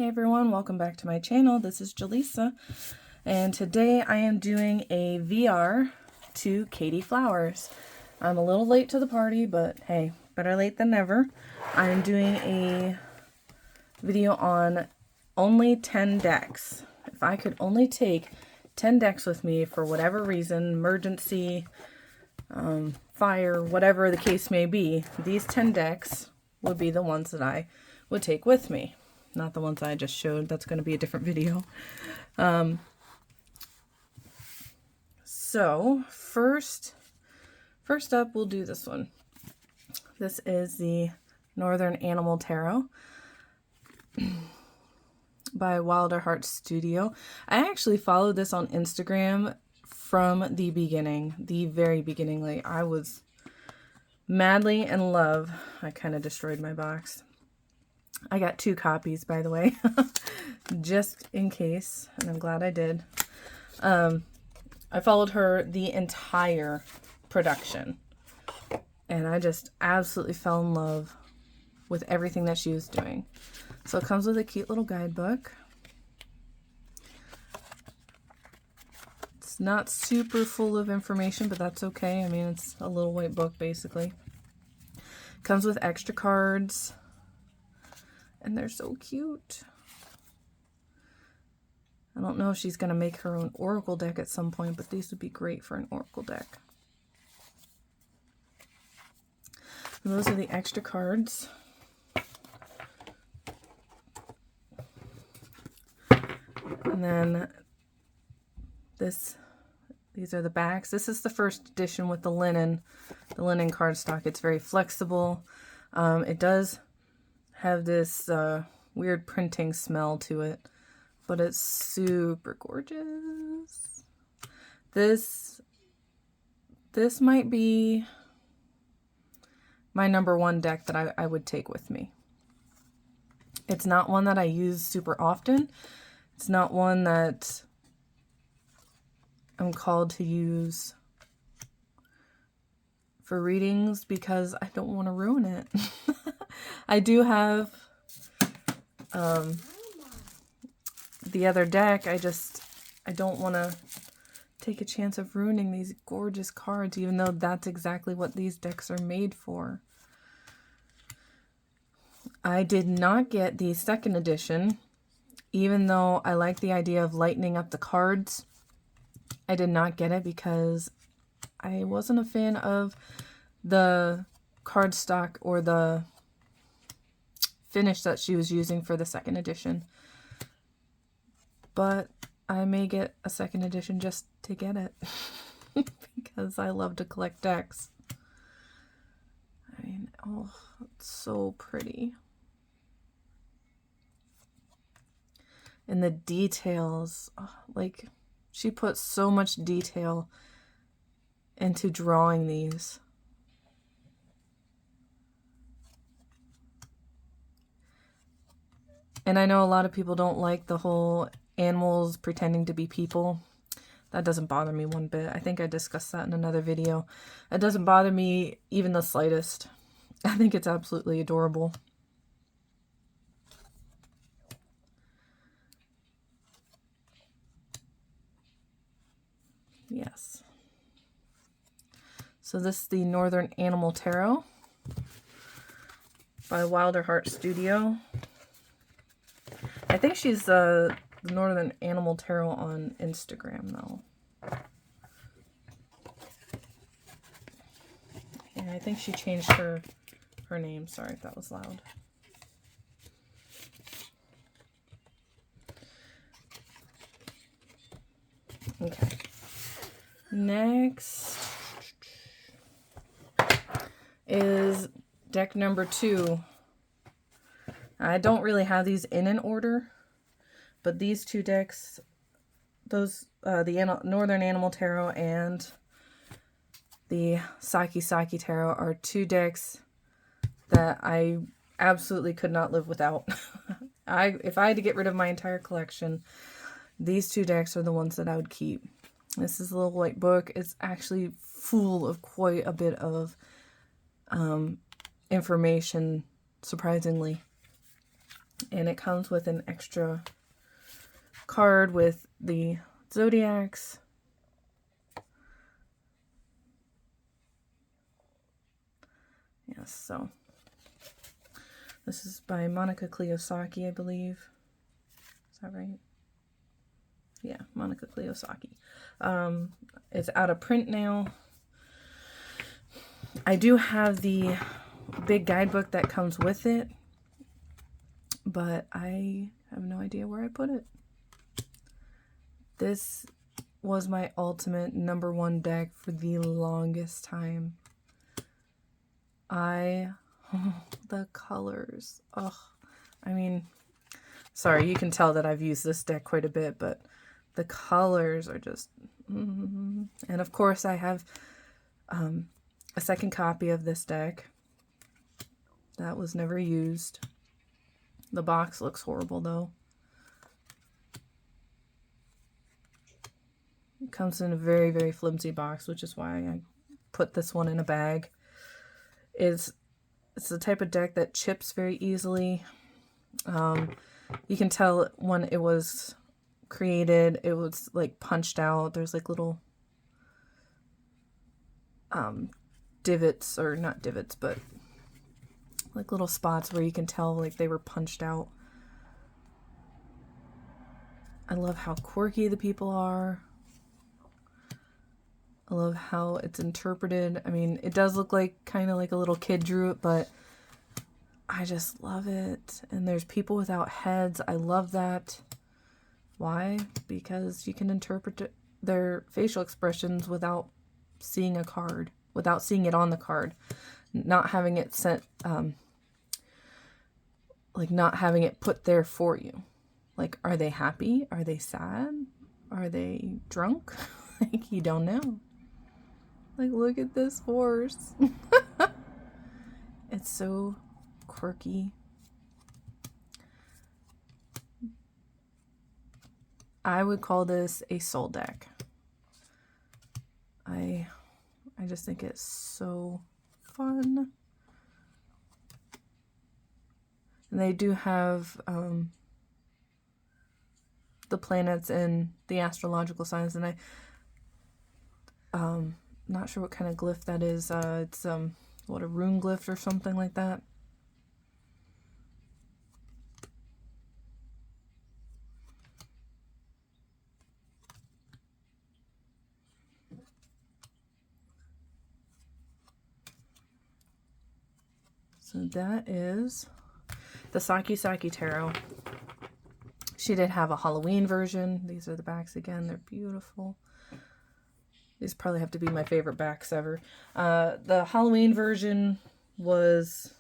Hey everyone, welcome back to my channel. This is Jaleesa, and today I am doing a VR to Katey Flowers. I'm a little late to the party, but hey, better late than never. I'm doing a video on only 10 decks. If I could only take 10 decks with me for whatever reason, emergency, fire, whatever the case may be, these 10 decks would be the ones that I would take with me. Not the ones I just showed. That's going to be a different video. So first up, we'll do this one. This is the Northern Animal Tarot by Wilder Heart Studio. I actually followed this on Instagram from the beginning, the very beginning. Like, I was madly in love. I kind of destroyed my box. I got 2 copies, by the way, just in case, and I'm glad I did. I followed her the entire production, and I just absolutely fell in love with everything that she was doing. So it comes with a cute little guidebook. It's not super full of information, but that's okay. I mean, it's a little white book, basically. Comes with extra cards. And they're so cute. I don't know if she's going to make her own oracle deck at some point, but these would be great for an oracle deck. And those are the extra cards. And then these are the backs. This is the first edition with the linen cardstock. It's very flexible. It does have this weird printing smell to it, but it's super gorgeous. This might be my #1 deck that I would take with me. It's not one that I use super often. It's not one that I'm called to use for readings because I don't want to ruin it. I do have the other deck. I don't want to take a chance of ruining these gorgeous cards, even though that's exactly what these decks are made for. I did not get the 2nd edition, even though I like the idea of lightening up the cards. I did not get it because I wasn't a fan of the cardstock or the finish that she was using for the 2nd edition. But I may get a 2nd edition just to get it because I love to collect decks. I mean, oh, it's so pretty. And the details, oh, like, she put so much detail into drawing these. And I know a lot of people don't like the whole animals pretending to be people. That doesn't bother me one bit. I think I discussed that in another video. It doesn't bother me even the slightest. I think it's absolutely adorable. Yes. So this is the Northern Animal Tarot by Wilder Heart Studio. I think she's the Northern Animal Tarot on Instagram, though. And I think she changed her name. Sorry if that was loud. Okay. Next is deck #2. I don't really have these in an order, but these 2 decks, those the Northern Animal Tarot and the Sakki Tarot, are 2 decks that I absolutely could not live without. If I had to get rid of my entire collection, these 2 decks are the ones that I would keep. This is a little white book. It's actually full of quite a bit of information, surprisingly. And it comes with an extra card with the zodiacs. Yes, so this is by Monica Sakki, I believe. Is that right? Yeah, Monica Sakki. It's out of print now. I do have the big guidebook that comes with it, but I have no idea where I put it. This was my ultimate #1 deck for the longest time. The colors. Oh, I mean, sorry, you can tell that I've used this deck quite a bit, but the colors are just, and of course I have a second copy of this deck that was never used. The box looks horrible though. It comes in a very, very flimsy box, which is why I put this one in a bag. It's the type of deck that chips very easily. You can tell when it was created, it was like punched out. There's like little divots, or not divots, but like little spots where you can tell like they were punched out. I love how quirky the people are. I love how it's interpreted. I mean, it does look like kind of like a little kid drew it, but I just love it. And there's people without heads. I love that. Why? Because you can interpret their facial expressions without seeing a card, without seeing it on the card, not having it sent, like not having it put there for you. Like, are they happy? Are they sad? Are they drunk? Like, you don't know. Like, look at this horse. It's so quirky. I would call this a soul deck. I just think it's so fun. And they do have the planets and the astrological signs, and I'm not sure what kind of glyph that is. It's what, a rune glyph or something like that. So that is the Sakki Tarot. She did have a Halloween version. These are the backs again. They're beautiful. These probably have to be my favorite backs ever. The Halloween version was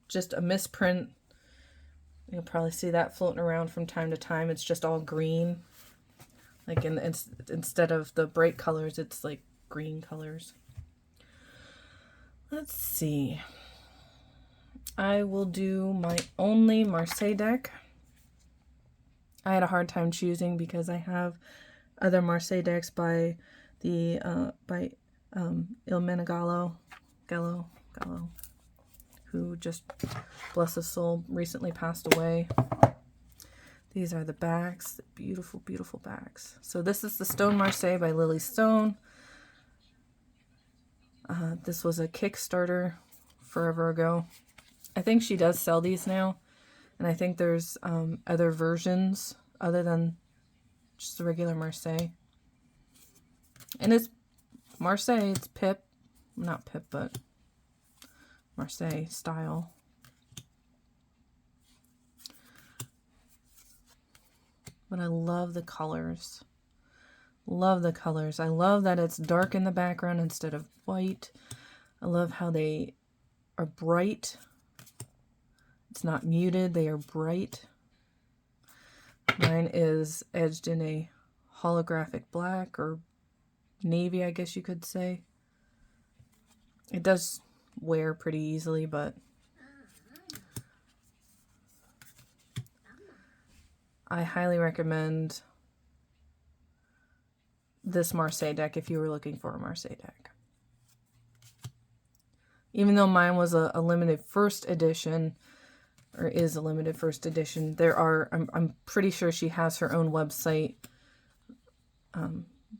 just a misprint. You'll probably see that floating around from time to time. It's just all green. Like instead of the bright colors, it's like green colors. Let's see. I will do my only Marseille deck. I had a hard time choosing because I have other Marseille decks by the Il Menegalo, Gallo, who just, bless his soul, recently passed away. These are the backs, the beautiful, beautiful backs. So this is the Stone Marseille by Lily Stone. This was a Kickstarter forever ago. I think she does sell these now, and I think there's other versions other than just the regular Marseille. And it's Marseille, it's Pip, not Pip, but Marseille style. But I love the colors. Love the colors. I love that it's dark in the background instead of white. I love how they are bright. It's not muted, they are bright. Mine is edged in a holographic black or navy, I guess you could say. It does wear pretty easily, but I highly recommend this Marseille deck if you were looking for a Marseille deck. Even though mine was a limited first edition, or is a limited first edition. There are, I'm pretty sure she has her own website.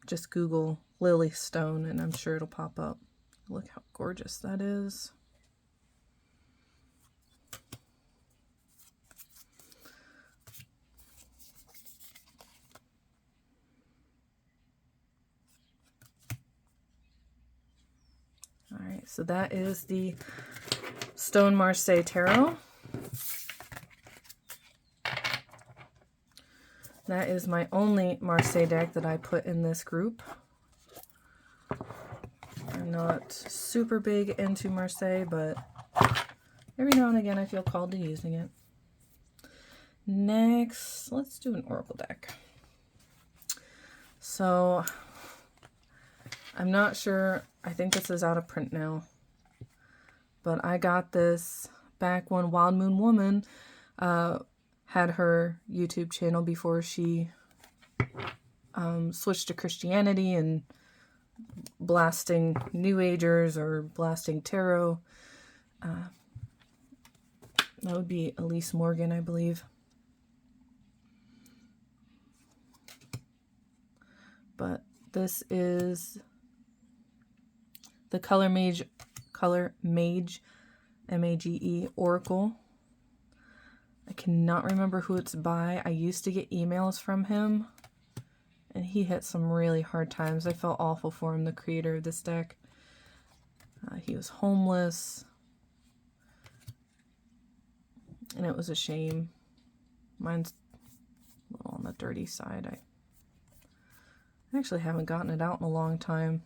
Just Google Lily Stone and I'm sure it'll pop up. Look how gorgeous that is. All right, so that is the Stone Marseille Tarot. That is my only Marseille deck that I put in this group. I'm not super big into Marseille, but every now and again I feel called to using it. Next, let's do an oracle deck. So, I'm not sure, I think this is out of print now, but I got this back when Wild Moon Woman had her YouTube channel before she switched to Christianity and blasting New Agers or blasting tarot. That would be Elise Morgan, I believe. But this is the Color Mage, M-A-G-E, Oracle. I cannot remember who it's by. I used to get emails from him, and he hit some really hard times. I felt awful for him, the creator of this deck. He was homeless, and it was a shame. Mine's a little on the dirty side. I actually haven't gotten it out in a long time,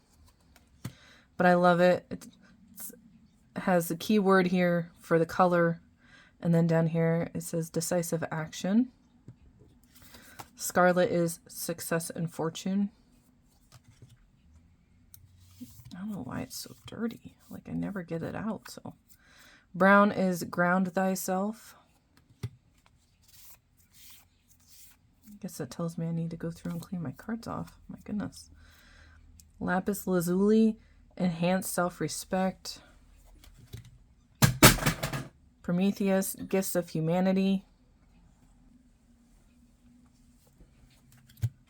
but I love it. It has the keyword here for the color, and then down here it says decisive action. Scarlet is success and fortune. I don't know why it's so dirty. Like I never get it out. So brown is ground thyself. I guess that tells me I need to go through and clean my cards off. My goodness. Lapis lazuli, enhance self-respect. Prometheus, gifts of humanity.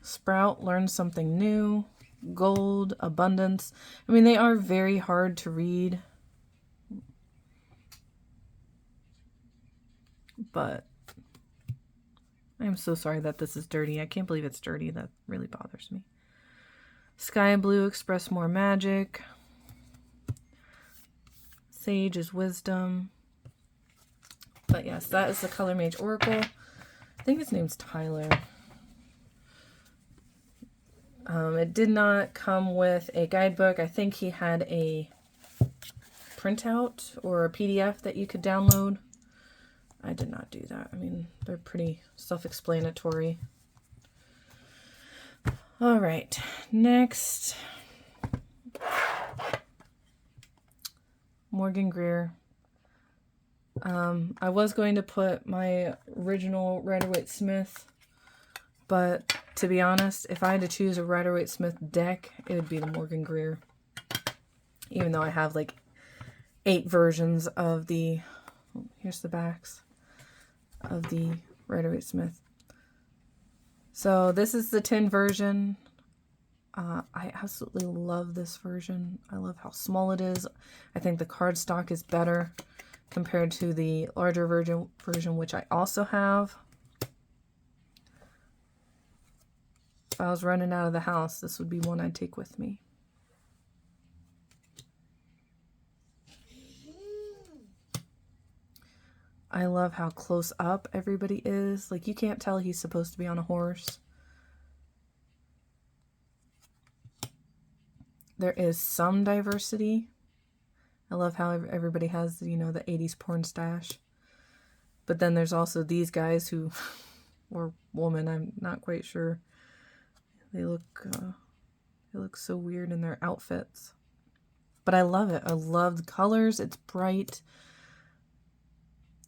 Sprout, learn something new. Gold, abundance. I mean, they are very hard to read, but I'm so sorry that this is dirty. I can't believe it's dirty. That really bothers me. Sky blue, express more magic. Sage is wisdom. But yes, that is the Color Mage Oracle. I think his name's Tyler. It did not come with a guidebook. I think he had a printout or a PDF that you could download. I did not do that. I mean, they're pretty self-explanatory. All right, next. Morgan Greer. I was going to put my original Rider-Waite-Smith, but to be honest, if I had to choose a Rider-Waite-Smith deck, it would be the Morgan Greer. Even though I have like 8 versions of the, here's the backs, of the Rider-Waite-Smith. So this is the tin version. I absolutely love this version. I love how small it is. I think the cardstock is better compared to the larger version, which I also have. If I was running out of the house, this would be one I'd take with me. I love how close up everybody is. Like, you can't tell he's supposed to be on a horse. There is some diversity. I love how everybody has, you know, the 80s porn stash. But then there's also these guys who, or woman, I'm not quite sure. They look so weird in their outfits. But I love it. I love the colors. It's bright.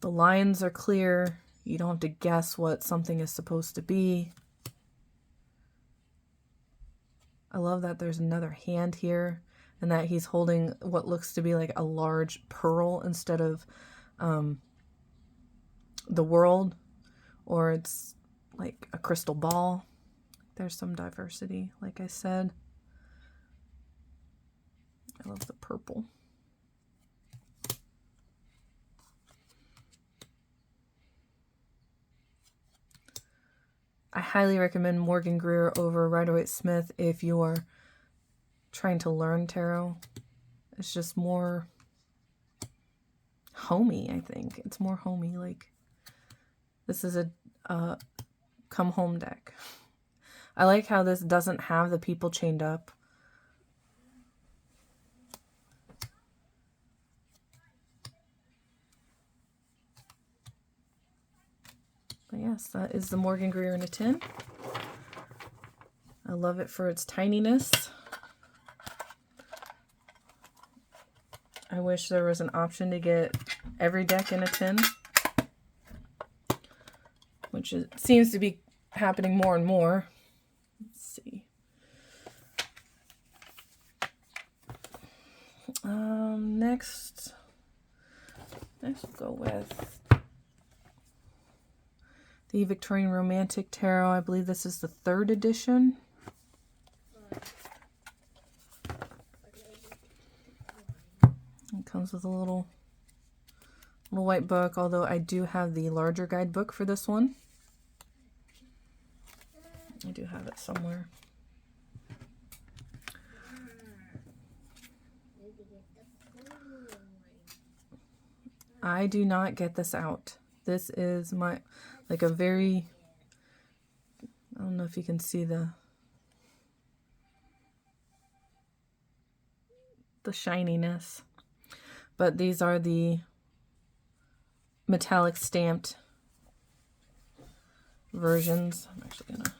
The lines are clear. You don't have to guess what something is supposed to be. I love that there's another hand here and that he's holding what looks to be like a large pearl instead of the world, or it's like a crystal ball. There's some diversity, like I said. I love the purple. I highly recommend Morgan Greer over Rider-Waite-Smith if you're trying to learn tarot. It's just more homey, I think. It's more homey. Like, this is a come home deck. I like how this doesn't have the people chained up. But yes, that is the Morgan Greer in a tin. I love it for its tininess. I wish there was an option to get every deck in a tin, which seems to be happening more and more. Let's see. Next we'll go with the Victorian Romantic Tarot. I believe this is the 3rd edition. It comes with a little white book, although I do have the larger guidebook for this one. I do have it somewhere. I do not get this out. This is my, like a very, I don't know if you can see the shininess, but these are the metallic stamped versions. I'm actually gonna,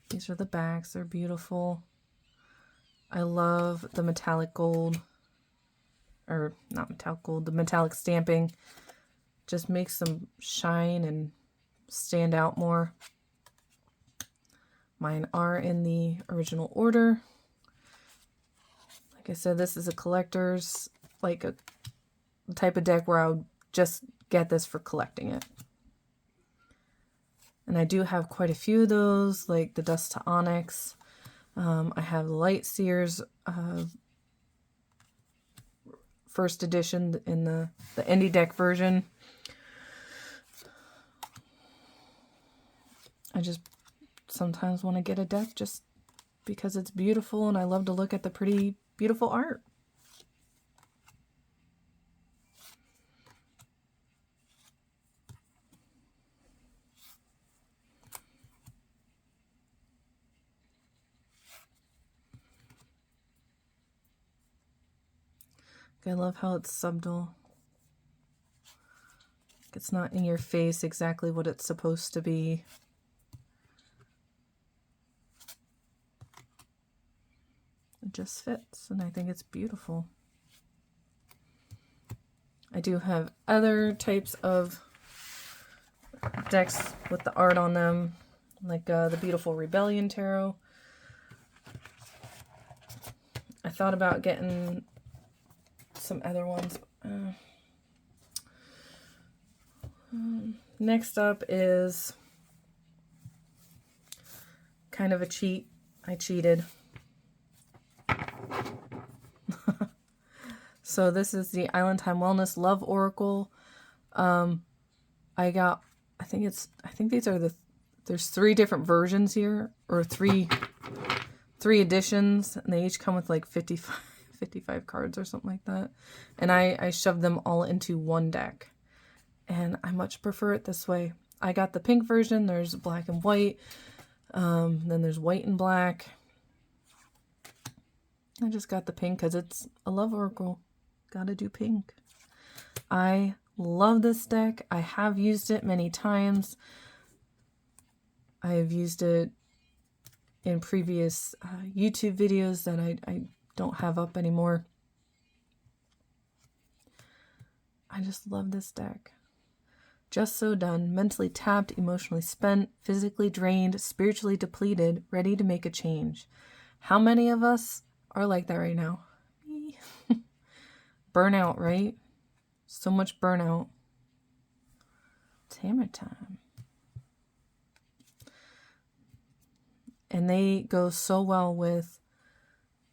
these are the backs. They're beautiful. I love the metallic gold, or not metallic gold, the metallic stamping. Just makes them shine and stand out more. Mine are in the original order. Like I said, this is a collector's, like a type of deck where I would just get this for collecting it. And I do have quite a few of those, like the Dust to Onyx. I have the Light Seers first edition in the indie deck version. I just sometimes want to get a deck just because it's beautiful and I love to look at the pretty, beautiful art. I love how it's subtle. It's not in your face exactly what it's supposed to be. It just fits, and I think it's beautiful. I do have other types of decks with the art on them, like the Beautiful Rebellion Tarot. I thought about getting some other ones. Next up is kind of a cheat. I cheated. So this is the Island Time Wellness Love Oracle. I think these are there's 3 different versions here, or three editions, and they each come with like 55 cards or something like that. And I shoved them all into one deck. And I much prefer it this way. I got the pink version. There's black and white. Then there's white and black. I just got the pink because it's a love oracle. Gotta do pink. I love this deck. I have used it many times. I have used it in previous YouTube videos that I don't have up anymore. I just love this deck. Just so done, mentally tapped, emotionally spent, physically drained, spiritually depleted, ready to make a change. How many of us are like that right now? Me. burnout, right? So much burnout. It's hammer time. And they go so well with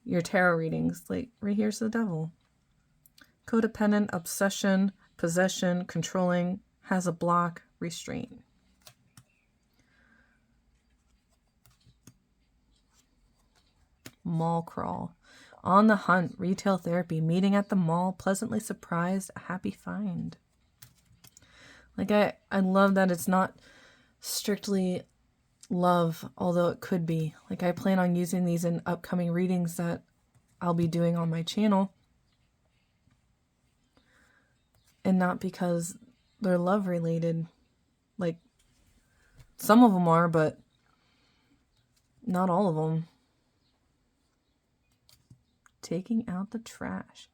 your tarot readings. Like, right here's the devil. Codependent, obsession, possession, controlling, has a block, restraint. Mall crawl. On the hunt, retail therapy, meeting at the mall, pleasantly surprised, a happy find. Like, I love that it's not strictly love, although it could be. Like, I plan on using these in upcoming readings that I'll be doing on my channel. And not because they're love related. Like, some of them are, but not all of them. Taking out the trash.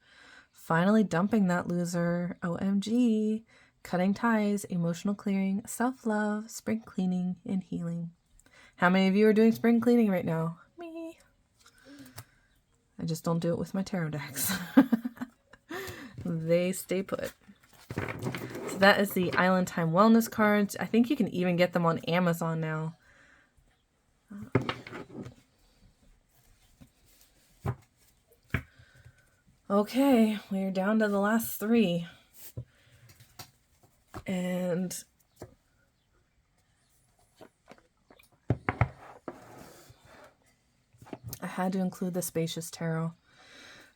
Finally dumping that loser. OMG. Cutting ties, emotional clearing, self-love, spring cleaning, and healing. How many of you are doing spring cleaning right now? Me. I just don't do it with my tarot decks. They stay put. So that is the Island Time Wellness cards. I think you can even get them on Amazon now. Okay, we're down to the last 3. And I had to include the Spacious Tarot.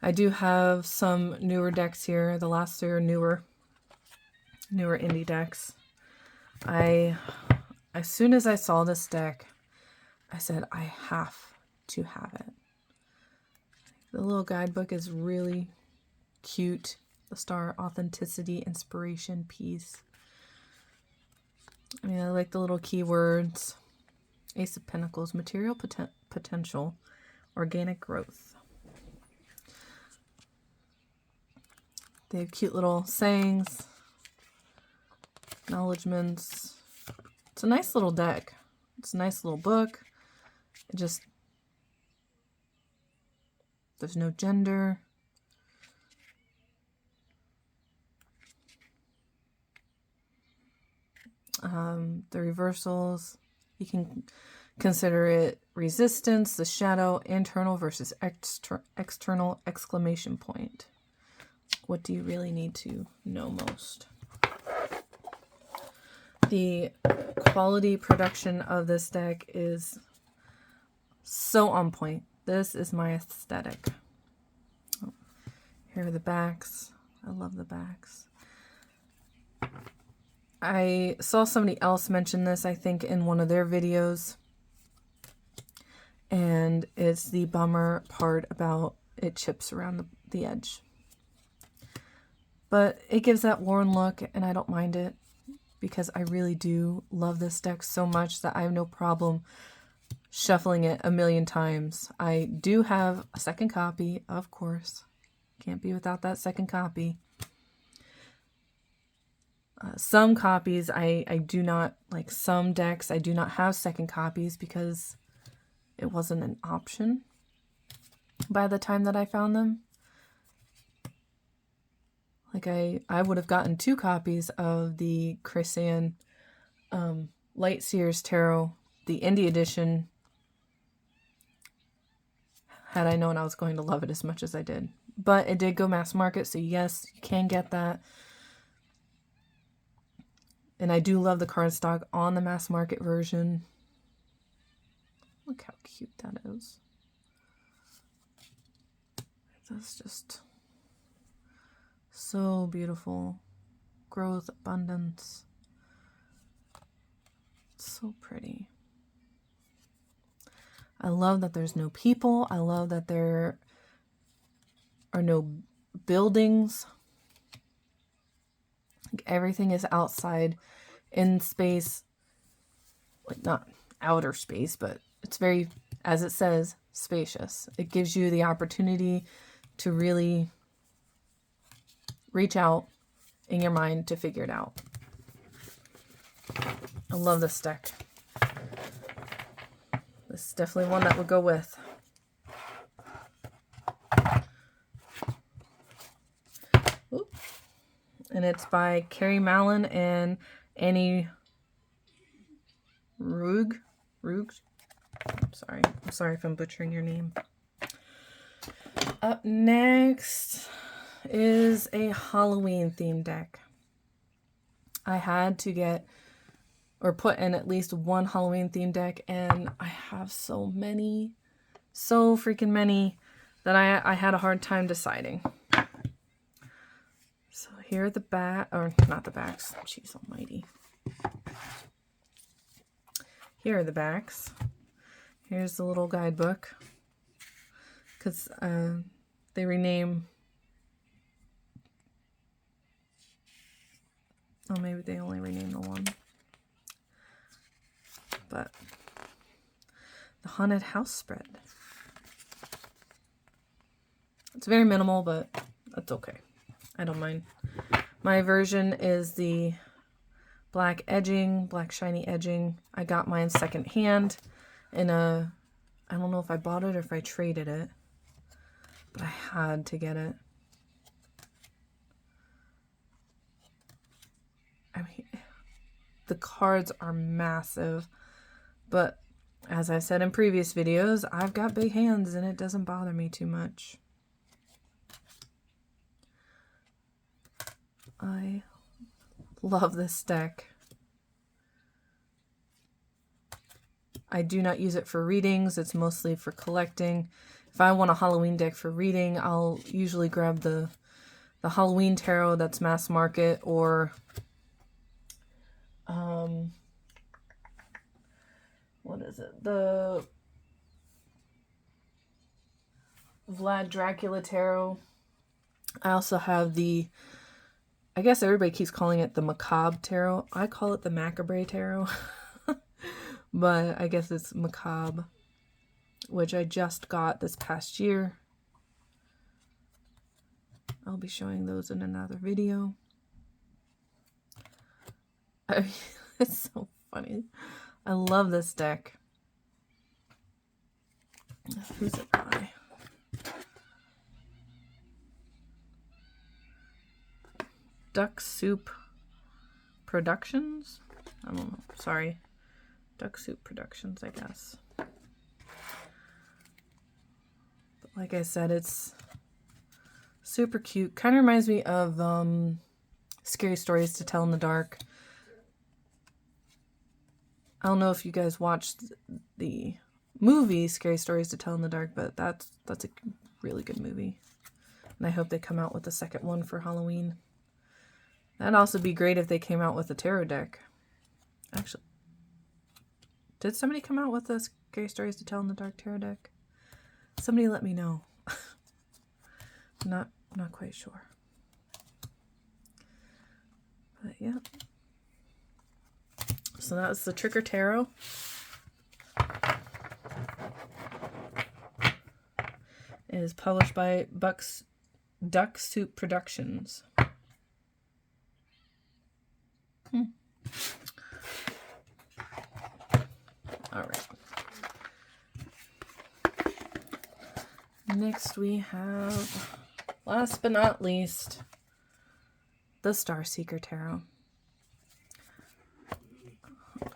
I do have some newer decks here. The last 3 are newer indie decks. As soon as I saw this deck, I said, I have to have it. The little guidebook is really cute. The star, authenticity, inspiration, peace. I mean, I like the little keywords. Ace of Pentacles, material potential, organic growth. They have cute little sayings, acknowledgements. It's a nice little deck. It's a nice little book. It just, there's no gender. The reversals, you can consider it resistance, the shadow, internal versus external, exclamation point. What do you really need to know most? The quality production of this deck is so on point. This is my aesthetic. Oh, here are the backs. I love the backs. I saw somebody else mention this, I think, in one of their videos. And it's the bummer part about it chips around the edge. But it gives that worn look, and I don't mind it. Because I really do love this deck so much that I have no problem shuffling it a million times. I do have a second copy, of course. Can't be without that second copy. Some copies I do not, like some decks, I do not have second copies because it wasn't an option by the time that I found them. Like I would have gotten 2 copies of the Chrysan Light Seers Tarot, the indie edition, had I known I was going to love it as much as I did. But it did go mass market, so yes, you can get that. And I do love the cardstock on the mass market version. Look how cute that is. That's just so beautiful. Growth, abundance. It's so pretty. I love that there's no people. I love that there are no buildings. Like everything is outside in space. Like not outer space, but it's very, as it says, spacious. It gives you the opportunity to really reach out in your mind to figure it out. I love this deck. This is definitely one that would go with. and it's by Carrie Mallon and Annie Rug. I'm sorry if I'm butchering your name. Up next is a Halloween themed deck. I had to get or put in at least one Halloween themed deck, and I have so many, so freaking many, that I had a hard time deciding. So here are the back, or not the backs, jeez almighty. Here are the backs. Here's the little guidebook, because they rename, oh, maybe they only rename the one. But the haunted house spread. It's very minimal, but that's okay. I don't mind. My version is the black edging, black shiny edging. I got mine secondhand in a, I don't know if I bought it or if I traded it, but I had to get it. I mean, the cards are massive, but as I said in previous videos, I've got big hands and it doesn't bother me too much. I love this deck. I do not use it for readings. It's mostly for collecting. If I want a Halloween deck for reading, I'll usually grab the Halloween tarot that's mass market, or what is it? The Vlad Dracula tarot. I also have the, I guess everybody keeps calling it the Macabre tarot. I call it the Macabre tarot. But I guess it's Macabre, which I just got this past year. I'll be showing those in another video. It's so funny. I love this deck. Who's it by? Duck Soup Productions? I don't know. Sorry. Duck Soup Productions, I guess. But like I said, it's super cute. Kind of reminds me of Scary Stories to Tell in the Dark. I don't know if you guys watched the movie Scary Stories to Tell in the Dark, but that's a really good movie. And I hope they come out with a second one for Halloween. That'd also be great if they came out with a tarot deck. Actually, did somebody come out with a Scary Stories to Tell in the Dark tarot deck? Somebody let me know. Not quite sure. But yeah. So that's the Tricker Tarot. It is published by Duck Soup Productions. All right. Next we have, last but not least, the Starseeker Tarot.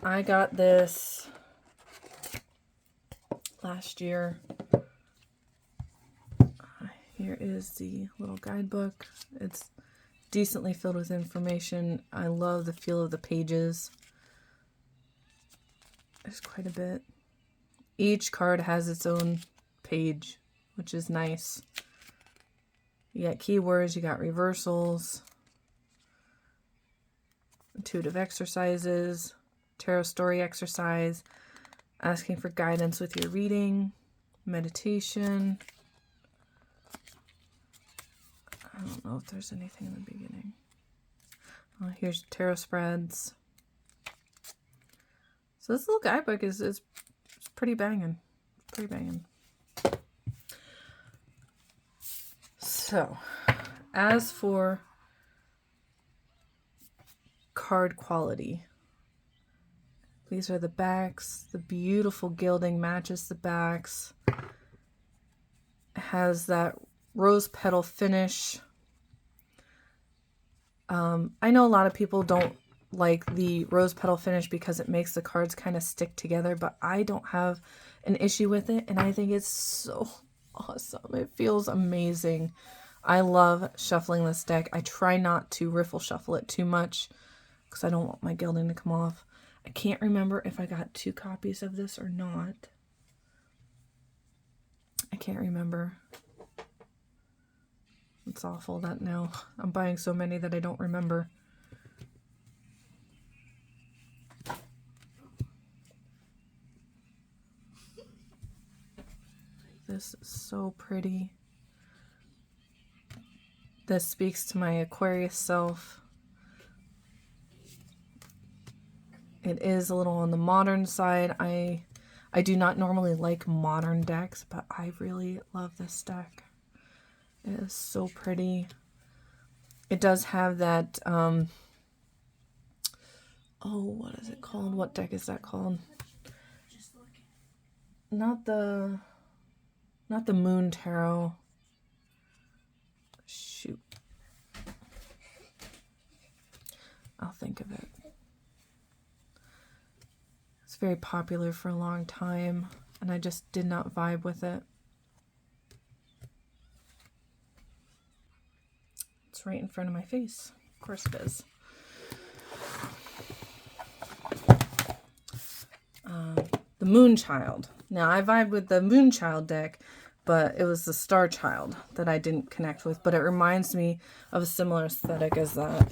I got this last year. Here is the little guidebook. It's decently filled with information. I love the feel of the pages. There's quite a bit. Each card has its own page, which is nice. You got keywords, you got reversals, intuitive exercises, tarot story exercise, asking for guidance with your reading, meditation. I don't know if there's anything in the beginning. Oh, here's tarot spreads. So this little guidebook is pretty banging. Pretty banging. So, as for card quality, these are the backs. The beautiful gilding matches the backs. It has that rose petal finish. I know a lot of people don't like the rose petal finish because it makes the cards kind of stick together, but I don't have an issue with it, and I think it's so awesome. It feels amazing. I love shuffling this deck. I try not to riffle shuffle it too much because I don't want my gilding to come off. I can't remember if I got 2 copies of this or not. I can't remember. It's awful that now I'm buying so many that I don't remember. This is so pretty. This speaks to my Aquarius self. It is a little on the modern side. I do not normally like modern decks, but I really love this deck. It is so pretty. It does have that, oh, what is it called? What deck is that called? Not the Moon Tarot. Shoot. I'll think of it. It's very popular for a long time, and I just did not vibe with it. It's right in front of my face. Of course it is. The Moonchild. Now, I vibed with the Moonchild deck, but it was the Star Child that I didn't connect with. But it reminds me of a similar aesthetic as that,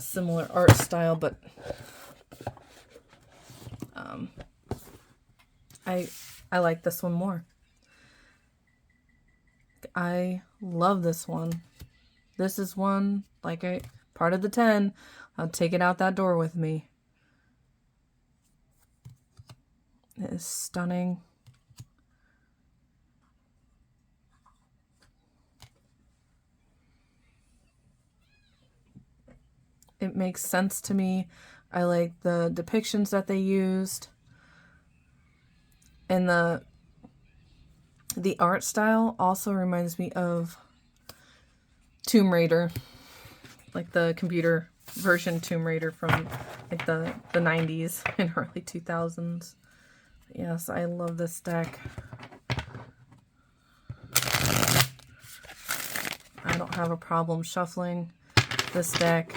similar art style, but I like this one more. I love this one. This is one, like part of the 10. I'll take it out that door with me. It is stunning. It makes sense to me. I like the depictions that they used. And the art style also reminds me of Tomb Raider, like the computer version Tomb Raider from like the 90s and early 2000s. Yes, I love this deck. I don't have a problem shuffling this deck.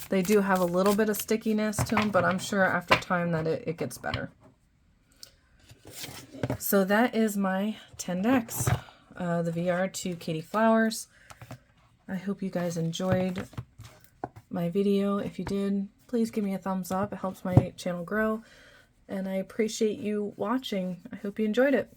They do have a little bit of stickiness to them, but I'm sure after time that it gets better. So that is my 10 decks, the VR to Katey Flowers. I hope you guys enjoyed my video. If you did, please give me a thumbs up. It helps my channel grow, and I appreciate you watching. I hope you enjoyed it.